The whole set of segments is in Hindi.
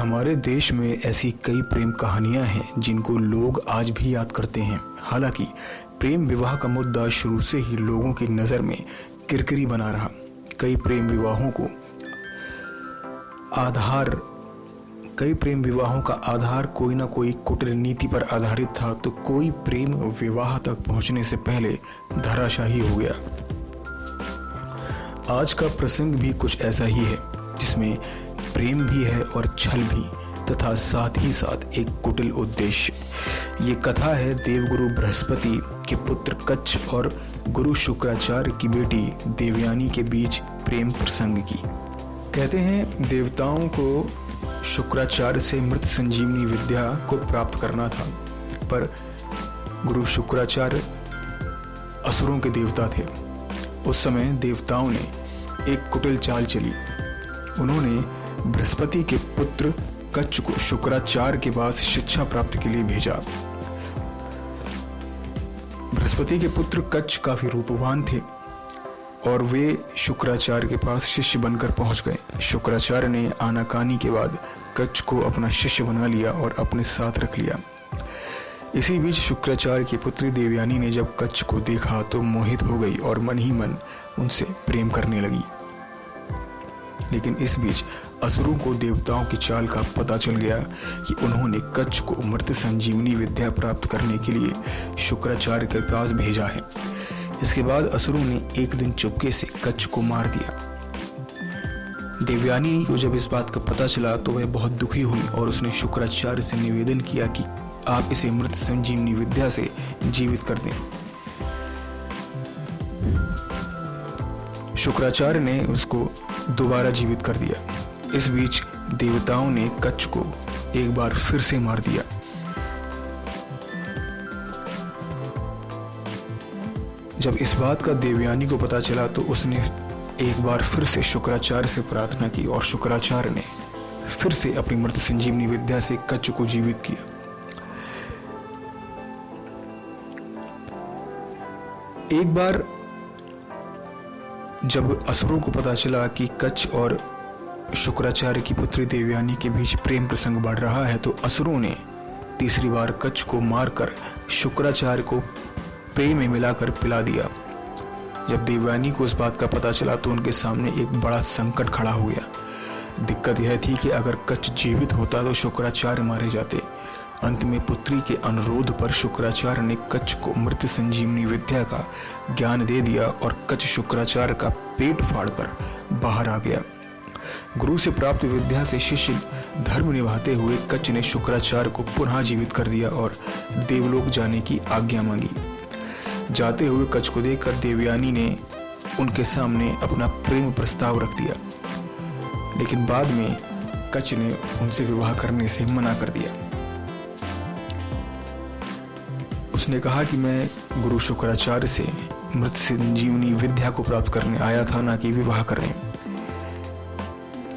हमारे देश में ऐसी कई प्रेम कहानियां हैं जिनको लोग आज भी याद करते हैं। हालांकि प्रेम विवाह का मुद्दा शुरू से ही लोगों की नज़र में किरकिरी बना रहा। कई प्रेम विवाहों का आधार कोई ना कोई कुटिल नीति पर आधारित था, तो कोई प्रेम विवाह तक पहुंचने से पहले धराशायी हो गया। आज का प्रसंग भी कुछ ऐसा ही है, जिसमें प्रेम भी है और छल भी, तथा साथ ही साथ एक कुटिल उद्देश्य। ये कथा है देवगुरु बृहस्पति के पुत्र कच्छ और गुरु शुक्राचार्य की बेटी देवयानी के बीच प्रेम प्रसंग की। कहते हैं देवताओं को शुक्राचार्य से मृत संजीवनी विद्या को प्राप्त करना था, पर गुरु शुक्राचार्य असुरों के देवता थे। उस समय देवताओं ने एक कुटिल चाल चली। उन्होंने बृहस्पति के पुत्र कच्छ को शुक्राचार्य के पास शिक्षा प्राप्ति के लिए भेजा। बृहस्पति के पुत्र कच्छ काफी रूपवान थे और वे शुक्राचार्य के पास शिष्य बनकर पहुंच गए। शुक्राचार्य ने आनाकानी के बाद कच्छ को अपना शिष्य बना लिया और अपने साथ रख लिया। इसी बीच शुक्राचार्य की पुत्री देवयानी ने जब कच्छ को देखा तो मोहित हो गई और मन ही मन उनसे प्रेम करने लगी। लेकिन इस बीच असुरों को देवताओं की चाल का पता चल गया कि उन्होंने कच्छ को मृत संजीवनी विद्या प्राप्त करने के लिए शुक्राचार्य के पास भेजा है। इसके बाद असुरों ने एक दिन चुपके से कच्छ को मार दिया। देवयानी को जब इस बात का पता चला तो वह बहुत दुखी हुई और उसने शुक्राचार्य से निवेदन किया कि आप इसे मृत संजीवनी विद्या से जीवित कर दें। शुक्राचार्य ने उसको दोबारा जीवित कर दिया। इस बीच देवताओं ने कच्छ को एक बार फिर से मार दिया। जब इस बात का देवयानी को पता चला तो उसने एक बार फिर से शुक्राचार्य से प्रार्थना की और शुक्राचार्य ने फिर से अपनी मृत संजीवनी विद्या से कच्छ को जीवित किया। एक बार जब असुरों को पता चला कि कच्छ और शुक्राचार्य की पुत्री देवयानी के बीच प्रेम प्रसंग बढ़ रहा है, तो असुरों ने तीसरी बार कच्छ को मारकर शुक्राचार्य को प्रेम में मिलाकर पिला दिया। जब देवयानी को इस बात का पता चला तो उनके सामने एक बड़ा संकट खड़ा हो गया। दिक्कत यह थी कि अगर कच्छ जीवित होता तो शुक्राचार्य मारे जाते। अंत में पुत्री के अनुरोध पर शुक्राचार्य ने कच्छ को मृत संजीवनी विद्या का ज्ञान दे दिया और कच्छ शुक्राचार्य का पेट फाड़कर बाहर आ गया। गुरु से प्राप्त विद्या से शिष्य धर्म निभाते हुए कच्छ ने शुक्राचार्य को पुनः जीवित कर दिया और देवलोक जाने की आज्ञा मांगी। जाते हुए कच्छ को देखकर देवयानी ने उनके सामने अपना प्रेम प्रस्ताव रख दिया, लेकिन बाद में कच्छ ने उनसे विवाह करने से मना कर दिया। उसने कहा कि मैं गुरु शुक्राचार्य से मृत संजीवनी विद्या को प्राप्त करने आया था, ना कि विवाह करने।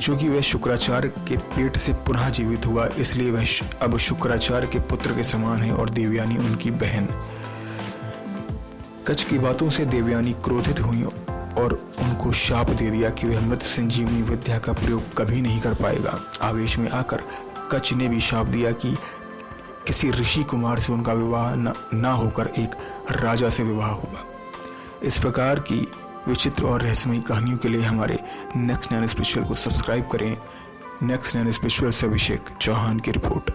चूंकि वह शुक्राचार्य के पेट से पुनः जीवित हुआ, इसलिए वह अब शुक्राचार्य के पुत्र के समान है और देवयानी उनकी बहन। कच्छ की बातों से देवयानी क्रोधित हुई और उनको शाप दे दिया कि वह मृत संजीवनी विद्या का प्रयोग कभी नहीं कर पाएगा। आवेश में आकर कच्छ ने भी शाप दिया कि किसी ऋषि कुमार से उनका विवाह ना होकर एक राजा से विवाह होगा। इस प्रकार की विचित्र और रहस्यमयी कहानियों के लिए हमारे नेक्स्ट 9 स्पिरिचुअल को सब्सक्राइब करें। नेक्स्ट 9 स्पिरिचुअल से अभिषेक चौहान की रिपोर्ट।